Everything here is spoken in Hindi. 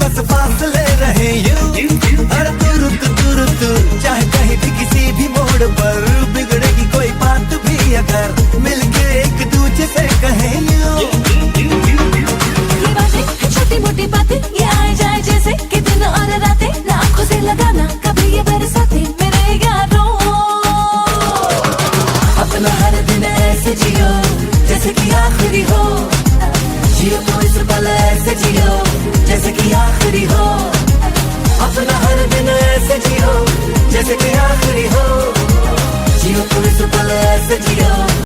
बस फासले रहे यूं। अरे तू चाहे कहीं भी किसी भी मोड़ पर, बिगड़ेगी कोई बात भी अगर मिलके एक दूजे से कहे यूं। ये बातें छोटी मोटी बातें, ये आए जाए जैसे कि दिन और रातें, ना आंखों से लगाना कभी ये बरसाते मेरे यारों। अपना हर दिन ऐसे जियो जैसे कि आखिरी हो, जियो